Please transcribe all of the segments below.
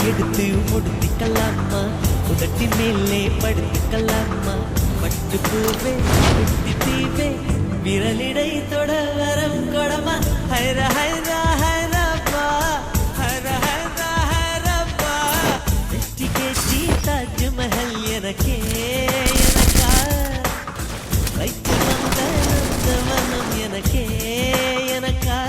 எடுத்து முடித்துக்கலாமா, உதட்டின் மேலே படுத்துக்கலாமா, பட்டு பூவே குட்டி தீவே விரலிடை தொட வரம் கொடமா, ஹைர ஹைரா ஹைரப்பா ஹைர ஹைரா ஹைரப்பா, வெட்டி கேட்டி தாஜ்மஹல் எனக்கே எனக்கா, வைத்து வந்த நந்தவனம் எனக்கே எனக்கா.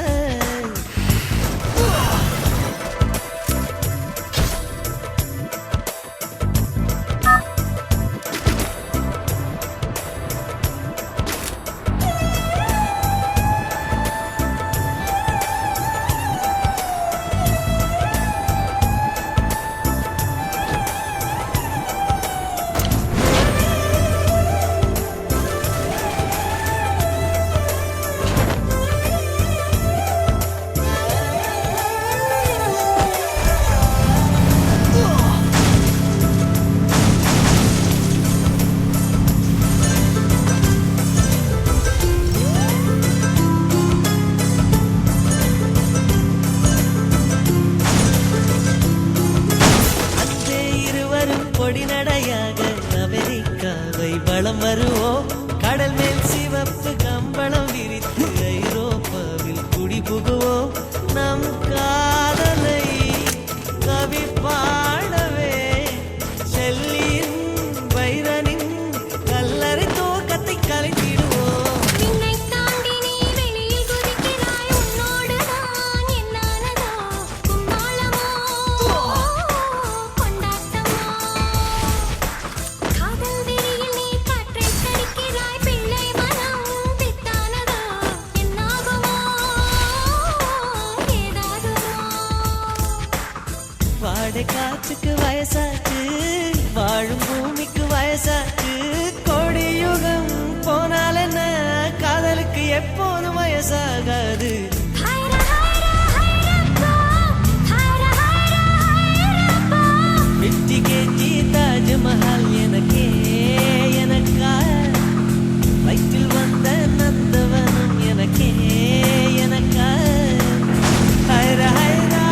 கொடிநடையாக அமெரிக்காவை வலம் வருவோம், கடல் மேல் சிவப்பு கம்பளம் விரித்து ஐரோப்பாவில் குடி புகுவோம், நம் காதலை கவி பாடவே செல்லியின் வைரனின் கல்லறை தோக்கத்தை கலைத்திடுவோம். வாடை காற்றுக்கு வயசாச்சு, வாழும் பூமிக்கு வயசாச்சு, கோடியுகம் போனால் என்ன காதலுக்கு எப்போதும் வயசாகாது. வெட்டி கேட்டி தாஜ்மஹால் எனக்கே எனக்கா, வயிற்றில் வந்த நந்தவனம் எனக்கே எனக்கா, ஹைர ஹைரா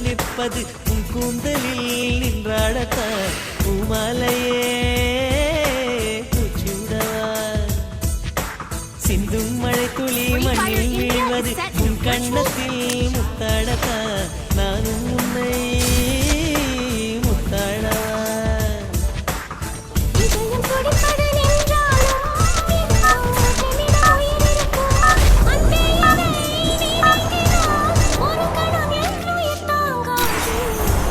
நிற்பது உன் கூந்தலில் நின்றாடத்தான், பூமாலையே பூச்சிவிடவா, சிந்தும் மழை துளி மண்ணில் வீழ்வது உன் கண்ணத்தில் முத்தாடத்தான், நானும் உன்னை முத்தாடவா.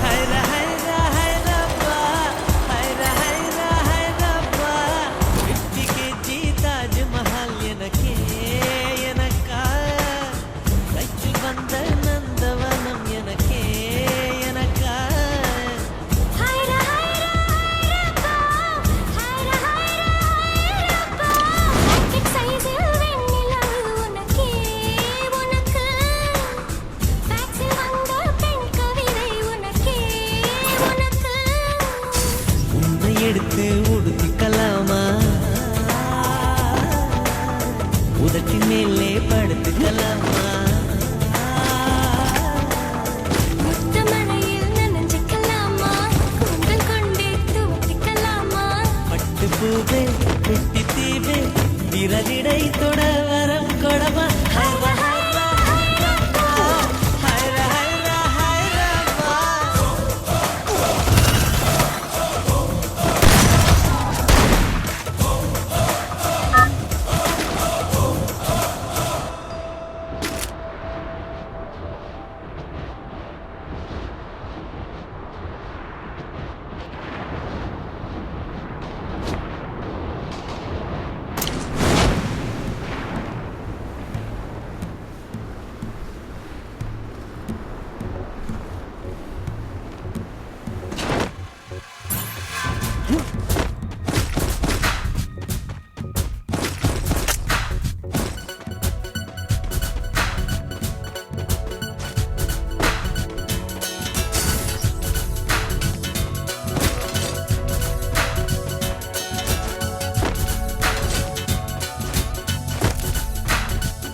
ஹைர ஹைரா ஹைரப்பா ஹைர ஹைரா குட்டி தீவே விரலிடை தொட வரம் கொடமா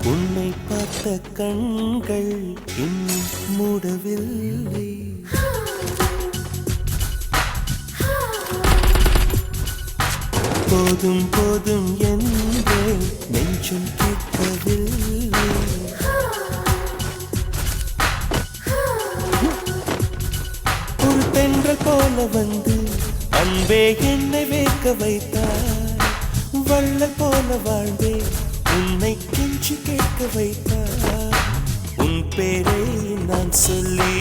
உன்னை பார்த்த கண்கள் இன்னும் மூடவில்லை போதும் போதும் என்று நெஞ்சம் கேட்கவில்லை ஒரு தென்றல் போல வந்து அன்பே என்னை வேக்க வைத்தார் வள்ளல் போல வாழ்ந்தே உன்னை கெஞ்சி கேட்க வைத்தார் உன் பேரை நான் சொல்லி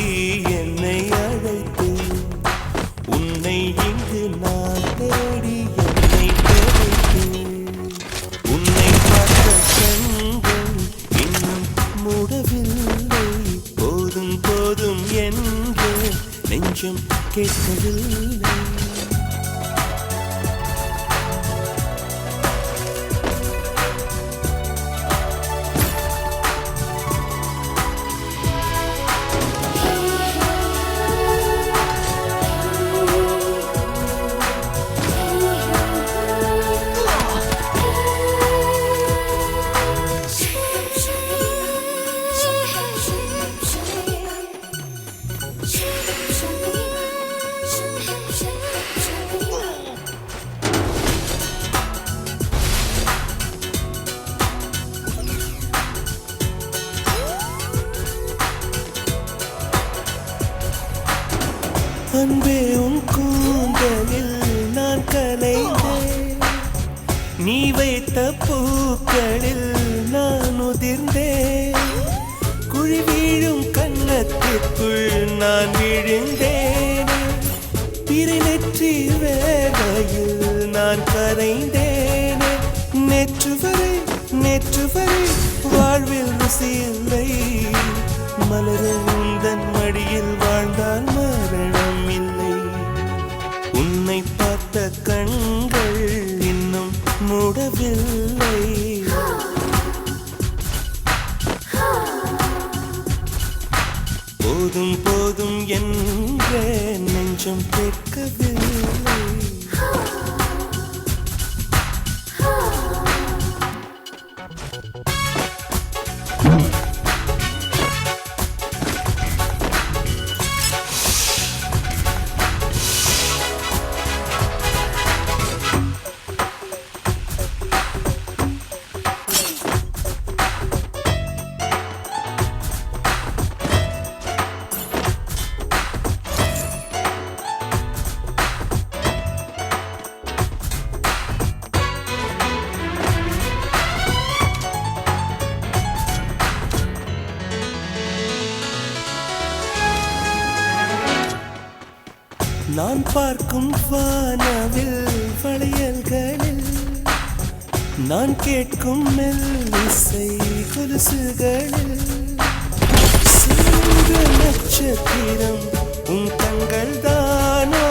என்னை அழைத்து உன்னை இங்கு நான் தேடி என்னை தேடித்தேன் உன்னை பார்த்த கண்கள் இன்னும் மூடவில்லை போதும் போதும் என்று நெஞ்சம் கேட்கவில்லை அன்பே உன் கூந்தலில் நான் கலைந்தேன் நீ வைத்த பூக்களில் நான் உதிர்ந்தேன் குழி வீழும் கன்னத்திற்குள் நான் விழுந்தேன் திரை நெற்றி வேளையில் நான் கரைந்தேன் நேற்று வரை வாழ்வில் ருசி இல்லை மலர உந்தன் மடியில் வாழ்ந்தால் மரணம் இல்லை உன்னை பார்த்த கண்கள் இன்னும் மூடவில்லை போதும் போதும் என்ற நெஞ்சம் கேட்கவில்லை நான் பார்க்கும் வானவில் வளையல்களில் நான் கேட்கும் மெல்லிசை கொலுசுகளில் சிறு நட்சத்திரம் உன் கண்கள் தானோ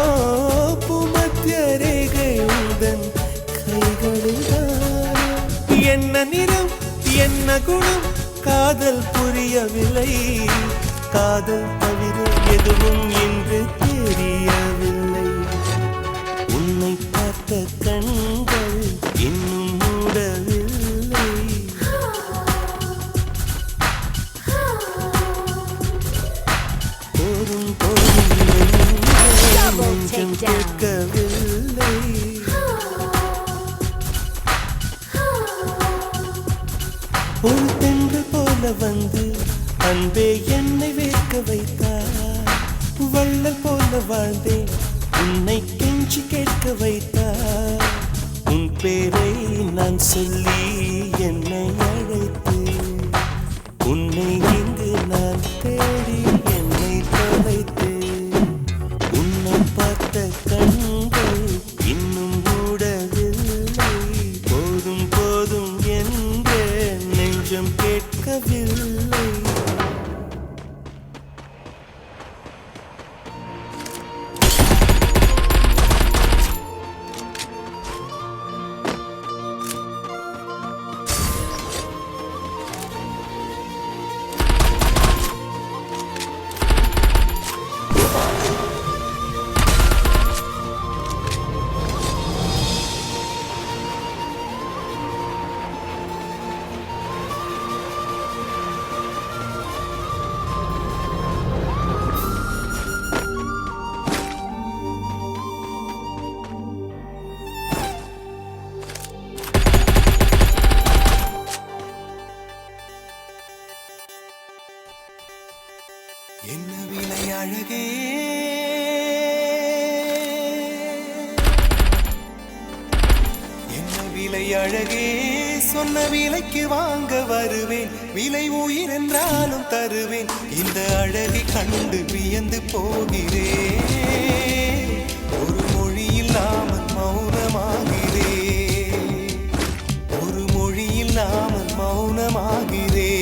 பூமத்திய ரேகை உந்தன் கைகளில் தானோ என்ன நிறம் என்ன குணம் காதல் புரியவில்லை காதல் தவிர எதுவும் என்று தெரியவில்லை உன்னை பார்த்த கண்கள் இன்னும் மூடவில்லை போதும் போதும் நெஞ்சம் கேட்கவில்லை ஒரு பெண்கள் போல வந்து அன்பே என்னை வேர்க்க வைத்தார். வள்ளல் போல வாழ்ந்தேன் உன்னை கெஞ்சி கேட்க வைத்தார். உன் பேரை நான் சொல்லி என்னை அழைத்து உன்னை இங்கு நான் தேடி என்னை தொலைத்து உன்னை பார்த்த கண்கள் இன்னும் மூடவில்லை. போதும் போதும் என்று நெஞ்சம் கேட்கவில்லை. என்ன விலை அழகே, என்ன விலை அழகே, சொன்ன விலைக்கு வாங்க வருவேன். விலை உயிர் என்றாலும் தருவேன். இந்த அழகை கண்டு வியந்து போகிறேன். ஒரு மொழி இல்லாமல் மௌனமாகிறேன். ஒரு மொழி இல்லாமல் மௌனமாகிறேன்.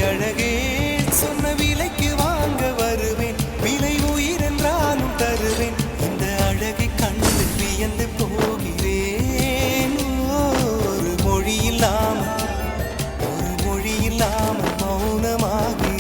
அழகே, சொன்ன விலைக்கு வாங்க வருவேன். விலை உயிர் என்றாலும் தருவேன். இந்த அழகை கண்டு வியந்து போகிறேன். ஒரு மொழி இல்லாமல் மௌனமாகிறேன். மொழி இல்லாமல் மௌனமாகிறேன்.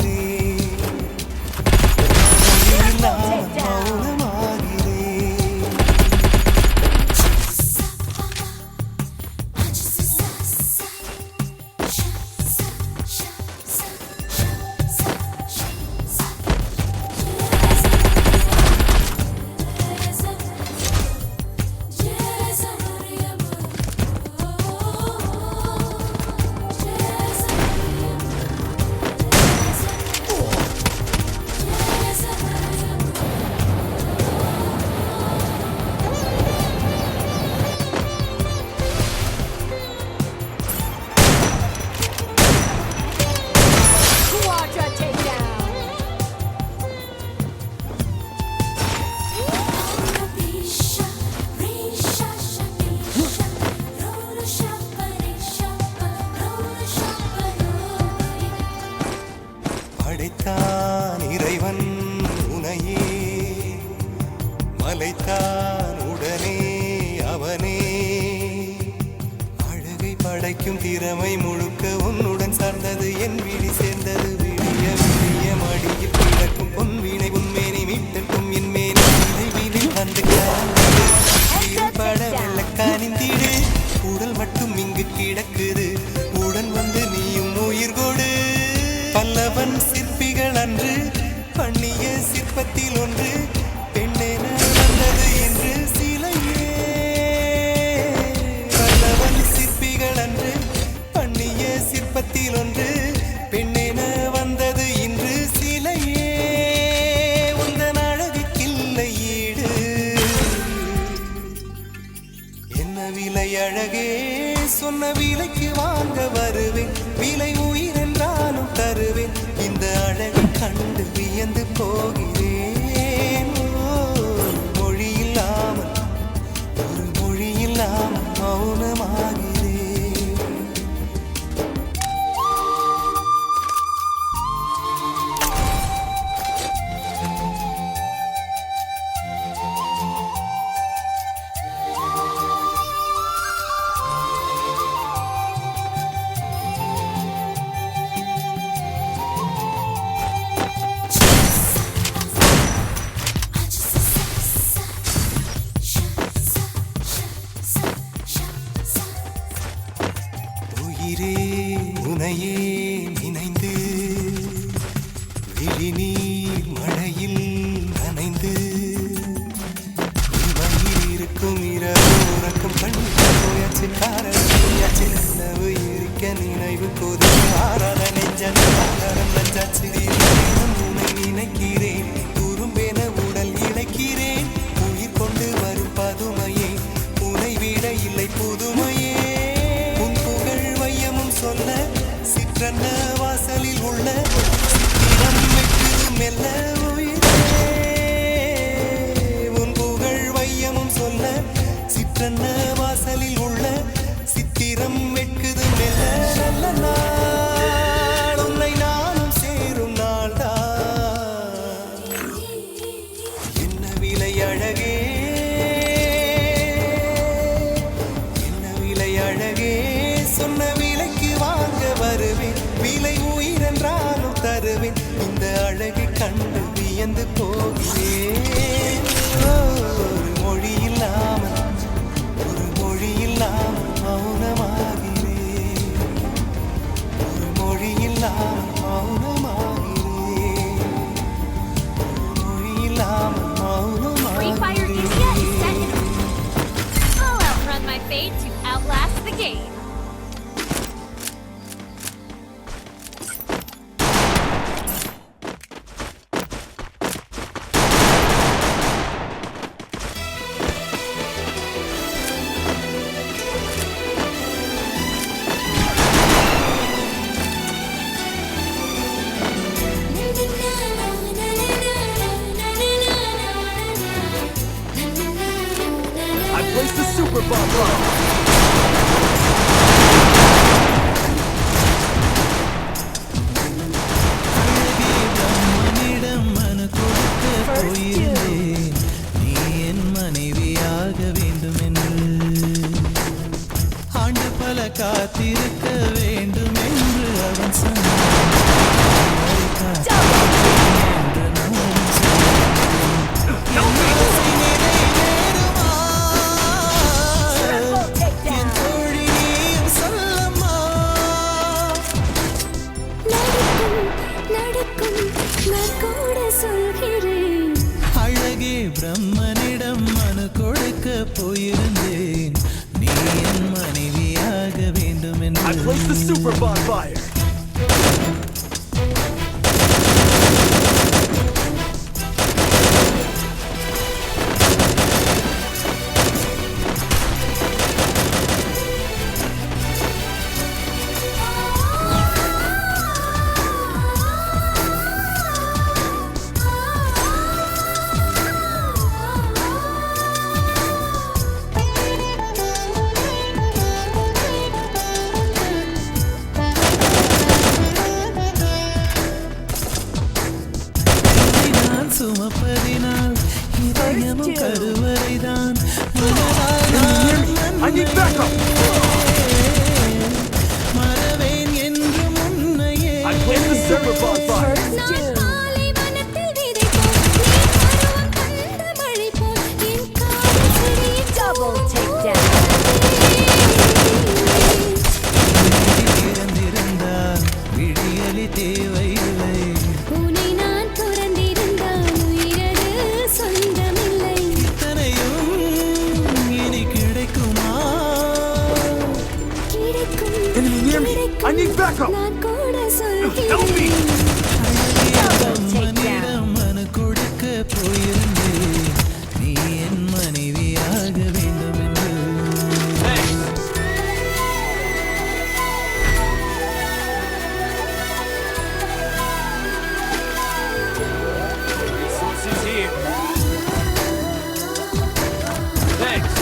படைத்தான் இறைவன் உனையே, மலைத்தான் உடனே அவனே. அழகை படைக்கும் திறமை முழுக்க உன்னுடன் சார்ந்தது. என் விழி சேர்ந்தது. விழிய விழிய மடியில் கிடக்கும் பொன்வினை உன்மேனி மீட்டட்டும். என் மேனி விழிவில் வந்து பட வெள்ள காணிந்திடு. உடல் மட்டும் இங்கு கிடக்குது. உடன் வந்து நீயும் உயிர் கொடு. பல்லவன் சிற்பிகள் அன்று பண்ணிய சிற்பத்தில் ஒன்று பெண்ணென வந்தது என்று சிலையே. பல்லவன் சிற்பிகள் அன்று பண்ணிய சிற்பத்தில் ஒன்று பெண்ணென வந்தது இன்று சிலையே. உந்தன் அழகுக்கில்லை ஈடு. என்ன விலை அழகே, சொன்ன விலைக்கு வாங்க வருவேன். விலை உயிர் என்றாலும் தருவேன். இந்த அழகை கண்டு வியந்து போகிறேன். மொழி இல்லாமல் மௌனமாகிறேன். உயிரே உனையே நினைந்து விழிநீர் மழையில் நனைந்து இருக்கும் இரவு உறக்கம் அழகே என்ன விலை அழகே சொன்ன விலைக்கு வாங்க வருவேன் விலை உயிரென்றாலும் தருவேன் இந்த அழகை கண்டு வியந்து போகிறேன் ஒரு மொழி இல்லாமல் மௌனமாகிறேன் ஒரு மொழி இல்லாமல் மௌனமாகிறேன் ஒரு மொழி இல்லாமல் Free Fire மௌனமாகிறேன் India is set in. I'll outrun my fate to outlast the game. I placed the super bomb bomb. மனிடம் மனு கொடுக்க போயிருந்தேன் நீ என் மனைவியாக வேண்டும் என்று ஆண்டு பல காத்திருக்க வேண்டும் என்று அவன் சொன்னான் என்று நான் சொன்னேன். என் தோழி நீயும் சொல்லம்மா நடக்கும் நான் கூட சொல்கிறேன் அழகே பிரம்மனிடம் மனு கொடுக்க போயிருந்தேன் நீ என் மனைவியாக வேண்டும் I placed the என்று super bonfire. நான் சுமப்பதினால் இதயமும் கருவறைதான் மனதால் I need backup. மறவேன் என்றும் உன்னையே I placed the super bonfire. நான் பாலைவனத்தில் விதை போல் நீ பருவம் கண்ட மழை போல் என் காதல் செடியின் Double takedown. திறந்திருந்தால் விடியலி தேவையில்லை உன்னை நான் துறந்திருந்தால் உயிரது சொந்தமில்லை இத்தனையும் இனி கிடைக்குமா கிடைக்கும் Enemy near me. I need backup. நான் கூட Help me. சொல்கிறேன் மனிடம் மனு கொடுக்க போயிருந்தேன் நீ என் மனைவியாக வேண்டும் என்று Resources here. Thanks.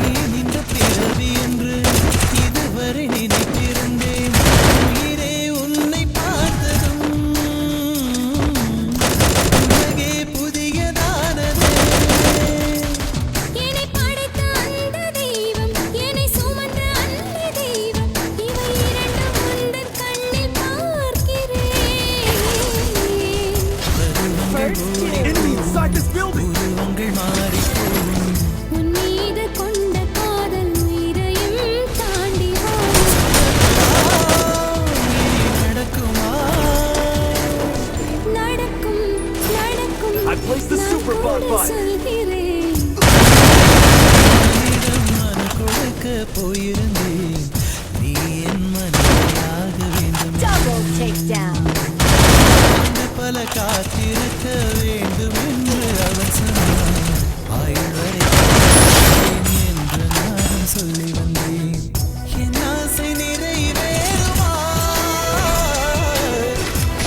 ஏன் இந்த பிறவி என்று இதுவரை நினைத்திருந்தேன் உயிரே உன்னை பார்த்ததும் உலகே புதியதானதே என்னை படைத்த அந்த தெய்வம் என்னை சுமந்த அந்த தெய்வம் இவை இரண்டும் உந்தன் கண்ணில் பார்க்கிறேன் Enemy inside this building. உருவங்கள் மாறிப்போகும் உன் மீது கொண்ட காதல் உயிரையும் தாண்டி வாழும். இனி நடக்குமா நடக்கும் நடக்கும் I placed the நான் super கூட bonfire. சொல்கிறேன் மனிடம் மனு கொடுக்க போயிருந்தேன் நீ என் மனைவியாக வேண்டும் Double takedown. ஆண்டு பல காத்திருக்க வேண்டும் என்று அவன் சொன்னான் ஆயுள் வரை காத்திருப்பேன் என்று நானும் சொல்லி வந்தேன் என் ஆசை நிறைவேறுமா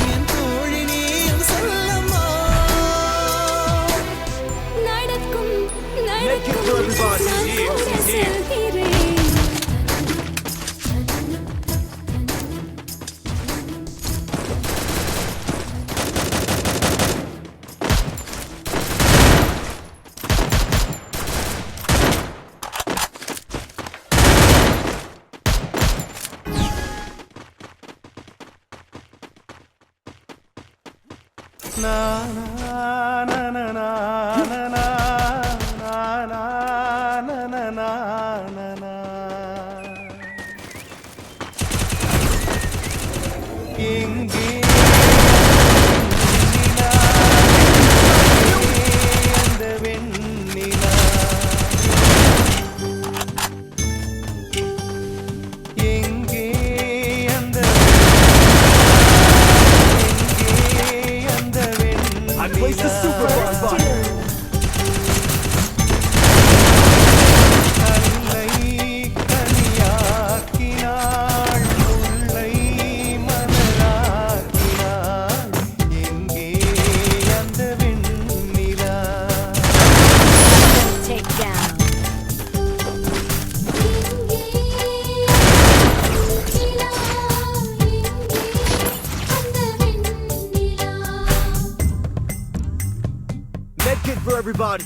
என் தோழி நீயும் சொல்லம்மா நடக்கும் Make it for everybody. நான் Here, கூட here. சொல்கிறேன் na na na na na na na na na na na na எங்கே அந்த வெண்ணிலா எங்கே அந்த I placed the super bonfire. கல்லை கனியாக்கினாள் முல்லை மலராக்கினாள் எங்கே அந்த வெண்ணிலா Take down. Medkit for everybody.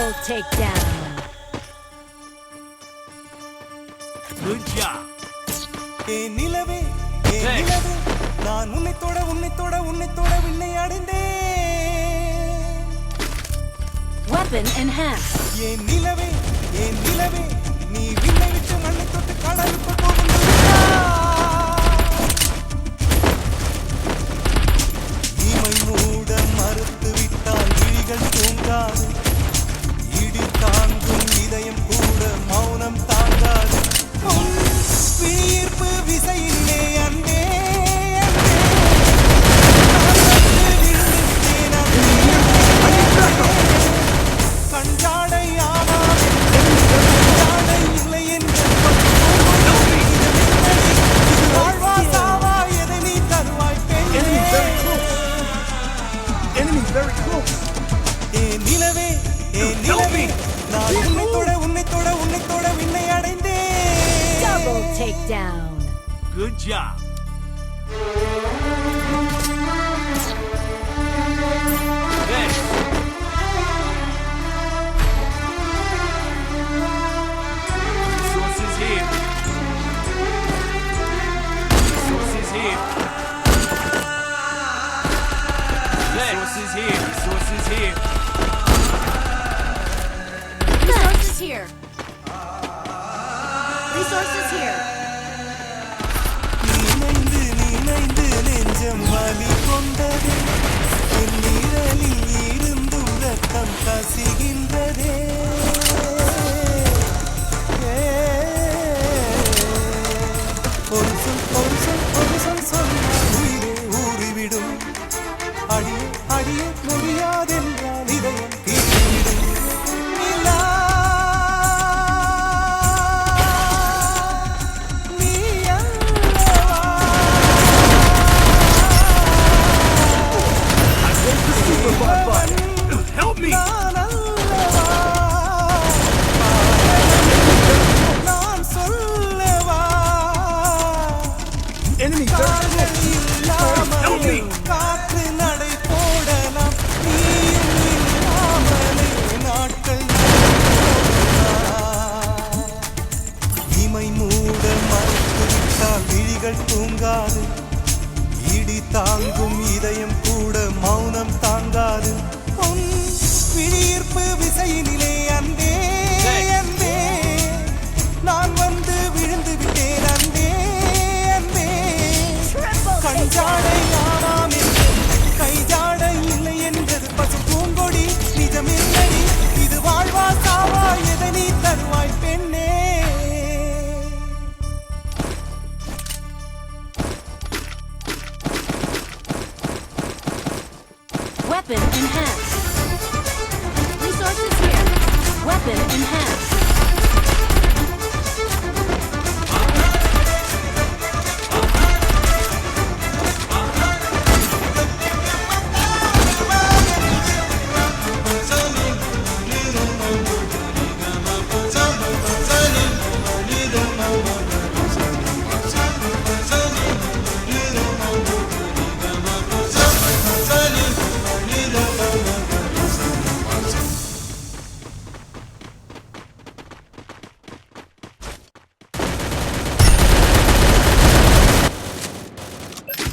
Double takedown. Good job. ஏ நிலவே ஏ நிலவே நான் உன்னைத்தோட உன்னைத்தோட உன்னைத்தோட விண்ணை அடைந்தேன் Weapon enhanced. ஏ நிலவே நீ விண்ணை விட்டு மண்ணை தொட்டு கடலுக்கு போகும் இமை மூட மறுத்து விட்டால் விழிகள் தூங்காது இடி தாங்கும் இதயம் கூட மௌனம் தாங்காது உன் விழியீர்ப்பு விசையிலே அன்பே கஞ்சாடை ஆவாது கஞ்சாடை இல்லை என்று வாழ்வா சாவா எதை நீ தருவாய் Enemy பெண்ணே very close. Enemy very close. ஏ நிலவே நான் உன்னைத்தோட விண்ணை அடைந்தேன் Double takedown. Good job. Next. Resources here. Resources here. Resources here. Resources here. Resources here. Resources here. நினைந்து நெஞ்சம் வலி கொண்டதே என் நிழலில் இருந்தும் ரத்தம் கசிகின்றதே ஒரு சொல் சொன்னால் உயிரே ஊறிவிடும் அடிய முடியாதென்றால் இதயம் தீர்ந்துவிடும் நிலா நீ அல்லவா Super Bob Bud. Help me. நான் அல்லவா நான் சொல்லவா Enemy very close. காதல் இல்லாமலே காற்று நடை போடலாம் நீயும் இல்லாமலே நாட்கள் நடக்கலாம். இமை மூட மறுத்து விட்டால் விழிகள் தூங்காது இடி தாங்கும் இதயம் கூட மௌனம் தாங்காது உன் விழியீர்ப்பு விசையினிலே அன்பே அன்பே நான் வந்து விழுந்து விட்டேன் அன்பே அன்பே கஞ்சாடை ஆனாம் என்று கைஜாடை இல்லை என்றது பசு பூங்கொடி நிஜமில்லடி இது வாழ்வா சாவா எதை நீ தருவாய் பெண்ணே Weapon enhanced. Resources here. Weapon enhanced.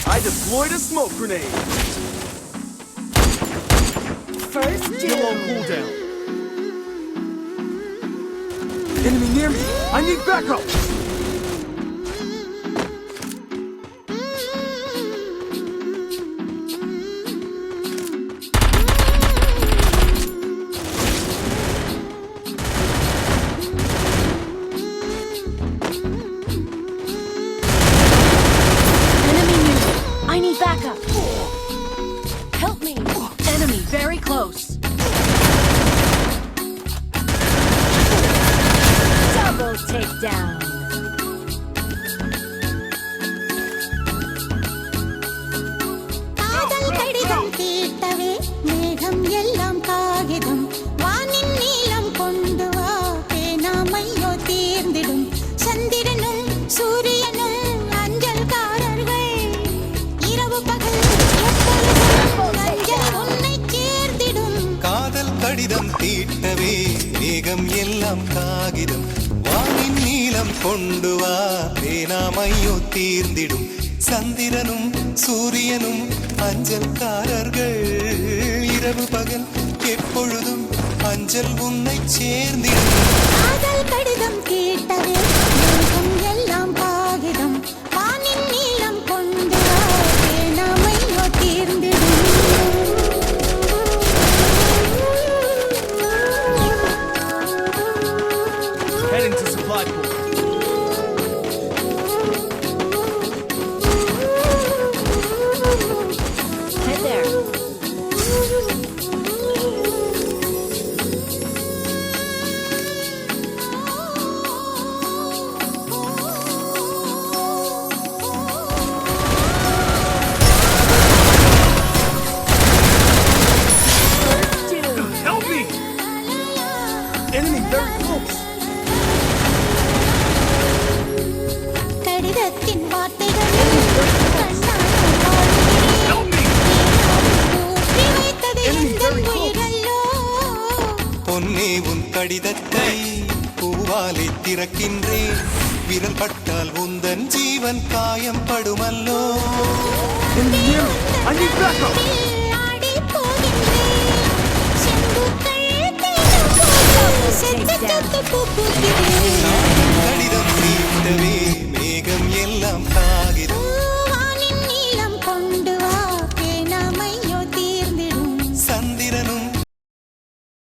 I deployed a smoke grenade. First Still on cooldown. Enemy near me. I need backup. Enemy near me. I need backup. Help me. Enemy very close. Double takedown. எல்லாம் காகிதம் வானின் நீலம் கொண்டு வா பேனாமையோ தீர்ந்திடும் சந்திரனும் சூரியனும் அஞ்சல்காரர்கள் இரவு பகல் எப்பொழுதும் அஞ்சல் உன்னை சேர்ந்திடும் காதல் கடிதம் கேட்டதே மேகம் எல்லாம் காகிதம் வானின் நீளம் கொண்டு வா பேனாமையோ தீர்ந்திடும் Heading to supply pool. Head there. Help me! Enemy very close. கடிதத்தின் வார்த்தைகள் Help me! ஊற்றி வைத்தது எந்தன் உயிரல்லோ பொன்னே உன் கடிதத்தை பூவாலை திறக்கின்றேன் விரல் பட்டால் உந்தன் ஜீவன் காயம் படுமல்லோ Enemy near me. I need backup. ஆடி போகின்றேன் செம்புக்கள் தேடும் போது செத்து செத்து பூக்குகிறேன்